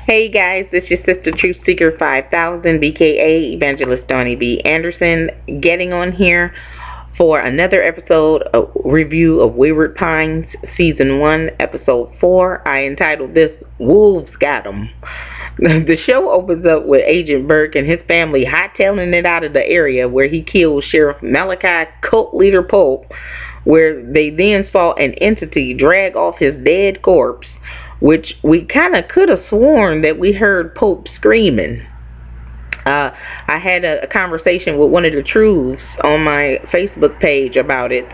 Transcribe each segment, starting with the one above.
Hey guys, it's your sister Truth Seeker 5000 BKA Evangelist Donnie B. Anderson getting on here for another episode of review of Wayward Pines Season 1 Episode 4. I entitled this Wolves Got 'Em. The show opens up with Agent Burke and his family hightailing it out of the area where he killed Sheriff Malachi cult leader Pope, where they then saw an entity drag off his dead corpse, which we kind of could have sworn that we heard Pope screaming. I had a conversation with one of the truths on my Facebook page about it.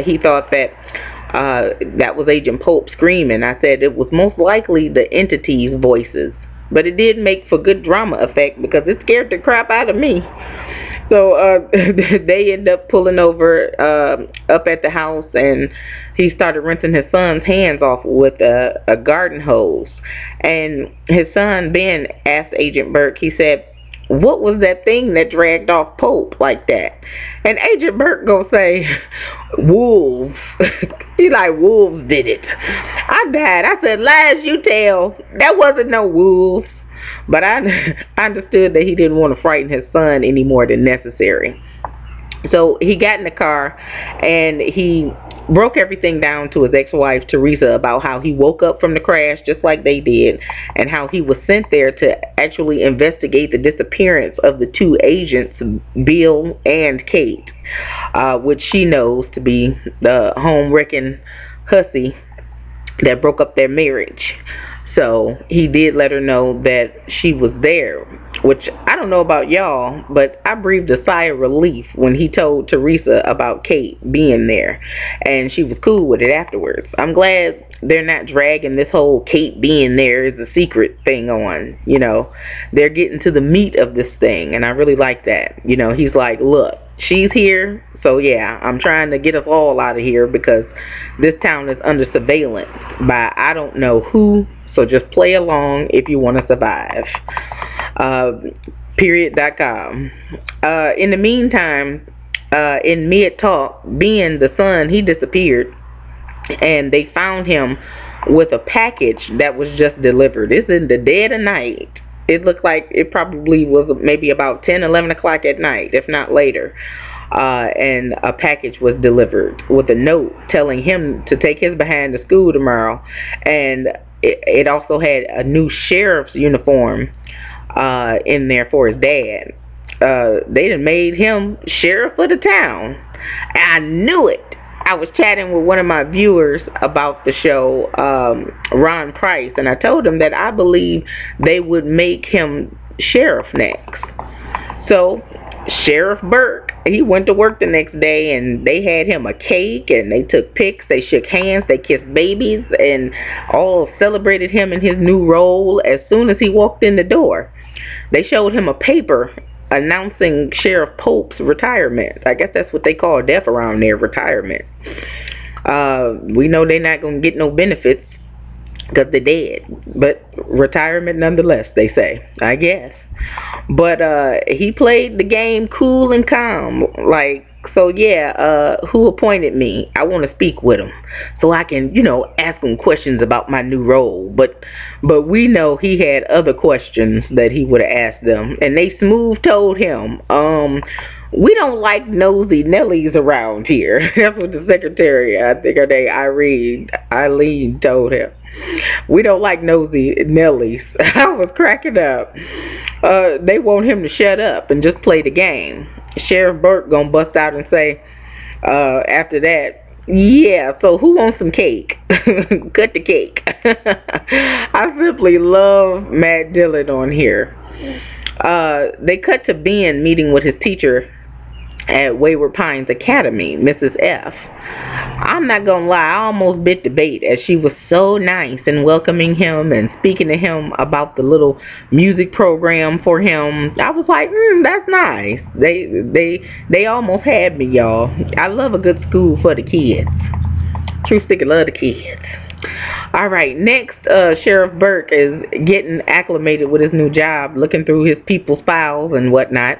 He thought that that was Agent Pope screaming. I said it was most likely the entity's voices, but it did make for good drama effect because it scared the crap out of me. So they end up pulling over up at the house, and he started rinsing his son's hands off with a garden hose. And his son, Ben, asked Agent Burke, he said, "What was that thing that dragged off Pope like that?" And Agent Burke gonna say, "Wolves." He like, "Wolves did it." I died. I said, "Lies you tell. That wasn't no wolves." But I understood that he didn't want to frighten his son any more than necessary. So he got in the car and he broke everything down to his ex-wife Teresa about how he woke up from the crash just like they did, and how he was sent there to actually investigate the disappearance of the two agents, Bill and Kate, which she knows to be the home-wrecking hussy that broke up their marriage. So he did let her know that she was there, which I don't know about y'all, but I breathed a sigh of relief when he told Teresa about Kate being there, and she was cool with it afterwards. I'm glad they're not dragging this whole Kate being there is a secret thing on. You know, they're getting to the meat of this thing, and I really like that. You know, he's like, look, she's here, so yeah, I'm trying to get us all out of here because this town is under surveillance by I don't know who. So just play along if you want to survive. Period.com. In the meantime, in mid-talk, Ben, the son, he disappeared. And they found him with a package that was just delivered. It's in the dead of night. It looked like it probably was maybe about 10, 11 o'clock at night, if not later. And a package was delivered with a note telling him to take his behind to school tomorrow. And it also had a new sheriff's uniform in there for his dad. They done made him sheriff of the town. And I knew it. I was chatting with one of my viewers about the show, Ron Price, and I told him that I believe they would make him sheriff next. So Sheriff Burke, he went to work the next day, and they had him a cake, and they took pics, they shook hands, they kissed babies, and all celebrated him in his new role as soon as he walked in the door. They showed him a paper announcing Sheriff Pope's retirement. I guess that's what they call death around there, retirement. We know they're not going to get no benefits because they're dead, but retirement nonetheless, they say, I guess. But he played the game cool and calm, like, so yeah, who appointed me? I want to speak with him so I can, you know, ask him questions about my new role. But we know he had other questions that he would have asked them, and they smooth told him, we don't like nosy Nellies around here. That's what the secretary, I think her name Eileen told him. We don't like nosy Nellies. I was cracking up. They want him to shut up and just play the game. Sheriff Burke gonna bust out and say, after that, yeah, so who wants some cake? Cut the cake. I simply love Matt Dillon on here. They cut to Ben meeting with his teacher at Wayward Pines Academy, Mrs. F. I'm not gonna lie, I almost bit the bait as she was so nice and welcoming him and speaking to him about the little music program for him. I was like, that's nice. They almost had me, y'all. I love a good school for the kids. True sticker, love the kids. Alright, next, Sheriff Burke is getting acclimated with his new job, looking through his people's files and whatnot,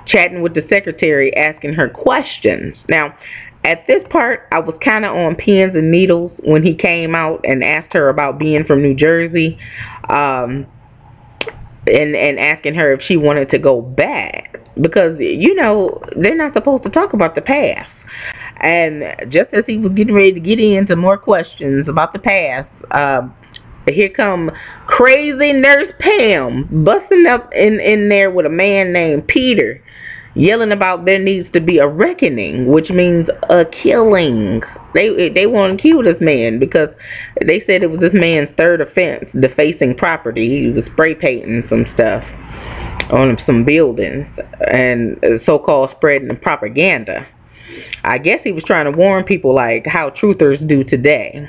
chatting with the secretary, asking her questions. Now, at this part, I was kind of on pins and needles when he came out and asked her about being from New Jersey. and asking her if she wanted to go back, because you know they're not supposed to talk about the past. And just as he was getting ready to get into more questions about the past, here come crazy Nurse Pam busting up in there with a man named Peter, yelling about there needs to be a reckoning, which means a killing. They want to kill this man because they said it was this man's third offense, defacing property. He was spray painting some stuff on some buildings and so-called spreading the propaganda. I guess he was trying to warn people like how truthers do today.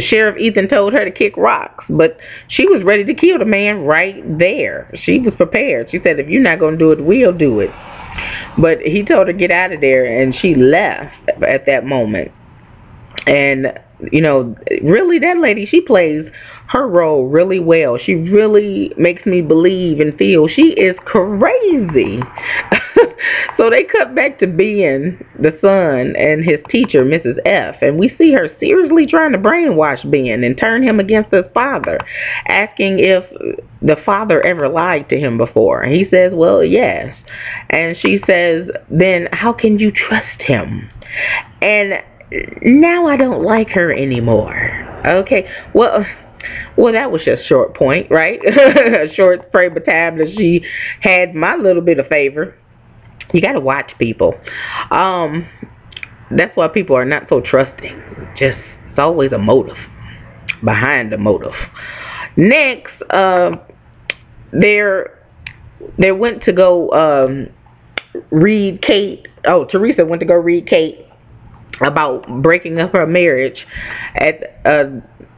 Sheriff Ethan told her to kick rocks, but she was ready to kill the man right there. She was prepared. She said, if you're not going to do it, we'll do it. But he told her to get out of there, and she left at that moment. And, you know, really that lady, she plays her role really well. She really makes me believe and feel she is crazy. So they cut back to Ben, the son, and his teacher, Mrs. F. And we see her seriously trying to brainwash Ben and turn him against his father, asking if the father ever lied to him before. And he says, well, yes. And she says, then how can you trust him? And now I don't like her anymore. Okay, well, that was just short point, right? A short frame of time that she had my little bit of favor. You got to watch people. That's why people are not so trusting. Just, it's always a motive behind the motive. Next, they went to go read Kate. Oh, Teresa went to go read Kate about breaking up her marriage at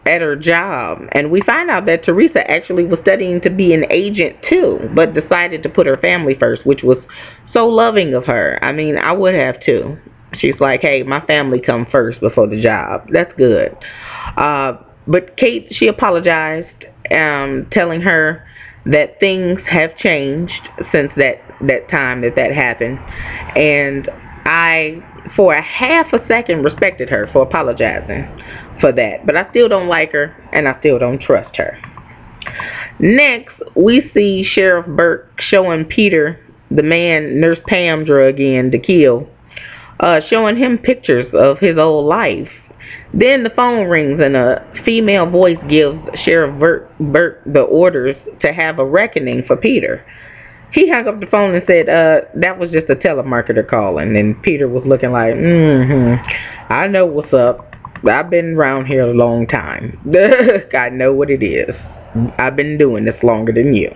her job, and we find out that Teresa actually was studying to be an agent too, but decided to put her family first, which was so loving of her. I mean, I would have too. She's like, hey, my family come first before the job. That's good. But Kate, she apologized, telling her that things have changed since that time that happened, and I, for a half a second, respected her for apologizing for that. But I still don't like her, and I still don't trust her. Next, we see Sheriff Burke showing Peter, the man Nurse Pam drug in to kill, showing him pictures of his old life. Then the phone rings, and a female voice gives Sheriff Burke the orders to have a reckoning for Peter. He hung up the phone and said, that was just a telemarketer calling. And Peter was looking like, I know what's up. I've been around here a long time. I know what it is. I've been doing this longer than you.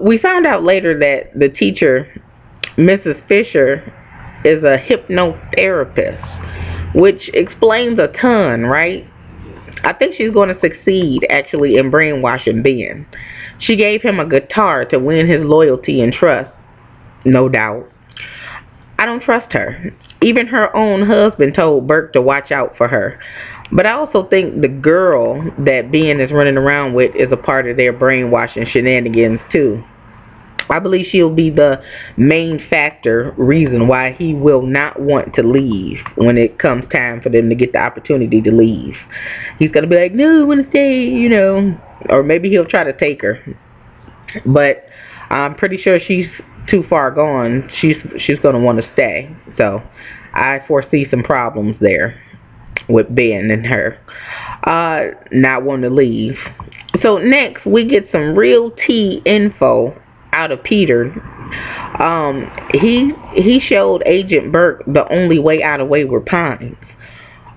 We found out later that the teacher, Mrs. Fisher, is a hypnotherapist, which explains a ton, right? I think she's going to succeed, actually, in brainwashing Ben. She gave him a guitar to win his loyalty and trust, no doubt. I don't trust her. Even her own husband told Burke to watch out for her. But I also think the girl that Ben is running around with is a part of their brainwashing shenanigans, too. I believe she'll be the main reason why he will not want to leave when it comes time for them to get the opportunity to leave. He's going to be like, no, I want to stay, you know. Or maybe he'll try to take her. But I'm pretty sure she's too far gone. She's going to want to stay. So I foresee some problems there with Ben and her not wanting to leave. So next we get some real tea info out of Peter. He showed Agent Burke the only way out of Wayward Pines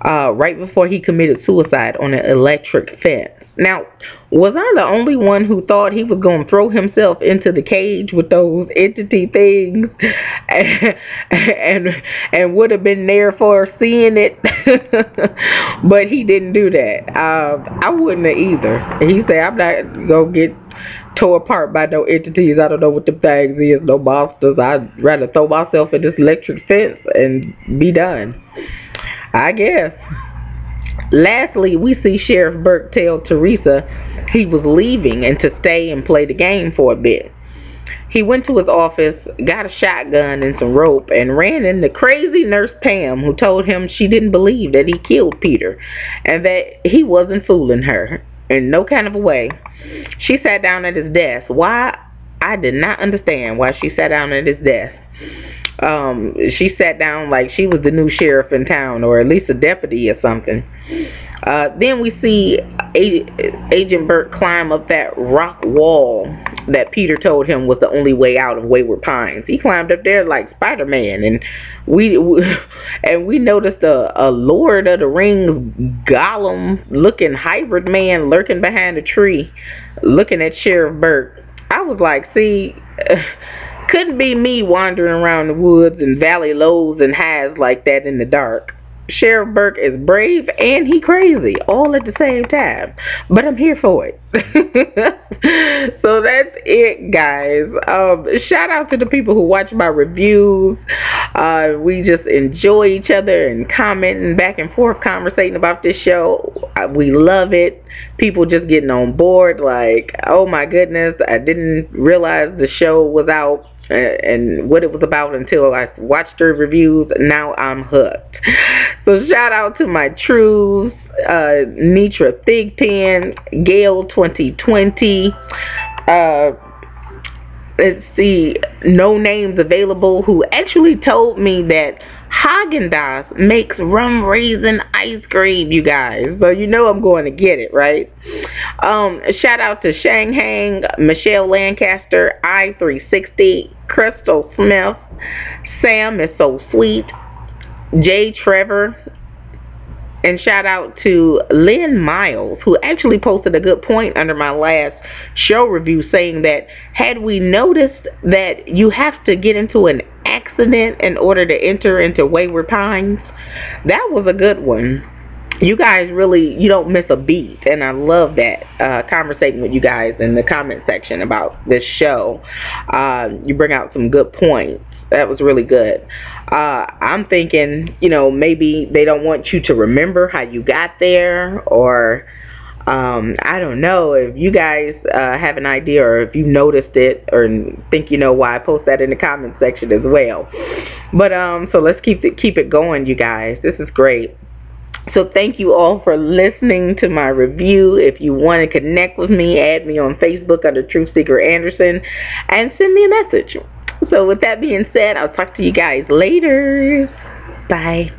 right before he committed suicide on an electric fence. Now, was I the only one who thought he was going to throw himself into the cage with those entity things and would have been there for seeing it? But he didn't do that. I wouldn't have either. He said, I'm not going to get tore apart by no entities. I don't know what the things is, no monsters. I'd rather throw myself in this electric fence and be done, I guess. Lastly, we see Sheriff Burke tell Teresa he was leaving and to stay and play the game for a bit. He went to his office, got a shotgun and some rope, and ran into crazy Nurse Pam, who told him she didn't believe that he killed Peter and that he wasn't fooling her. in no kind of a way. She sat down at his desk. Why? I did not understand why she sat down at his desk. She sat down like she was the new sheriff in town, or at least a deputy or something. Then we see Agent Burke climb up that rock wall that Peter told him was the only way out of Wayward Pines. He climbed up there like Spider-Man, and we noticed a Lord of the Rings Gollum-looking hybrid man lurking behind a tree, looking at Sheriff Burke. I was like, see, couldn't be me wandering around the woods and valley lows and highs like that in the dark. Sheriff Burke is brave and he crazy all at the same time, but I'm here for it. So that's it, guys. Shout out to the people who watch my reviews. We just enjoy each other and commenting back and forth, conversating about this show. We love it. People just getting on board like, oh my goodness, I didn't realize the show was out and what it was about until I watched the reviews. Now I'm hooked. So shout out to my trues, Nitra Thigpen, Gale 2020, let's see, No Names Available, who actually told me that Haagen-Dazs makes rum raisin ice cream, you guys. So you know I'm going to get it, right? Shout out to Shang Hang, Michelle Lancaster, I360, Crystal Smith, Sam is so sweet, Jay Trevor, and shout out to Lynn Miles, who actually posted a good point under my last show review, saying that had we noticed that you have to get into an accident in order to enter into Wayward Pines, that was a good one. You guys really, you don't miss a beat, and I love that, conversating with you guys in the comment section about this show. You bring out some good points. That was really good. I'm thinking, you know, maybe they don't want you to remember how you got there, or I don't know if you guys have an idea, or if you noticed it, or think you know why. Post that in the comment section as well. But so let's keep it going, you guys. This is great. So thank you all for listening to my review. If you want to connect with me, add me on Facebook under Truth Seeker Anderson and send me a message. So with that being said, I'll talk to you guys later. Bye.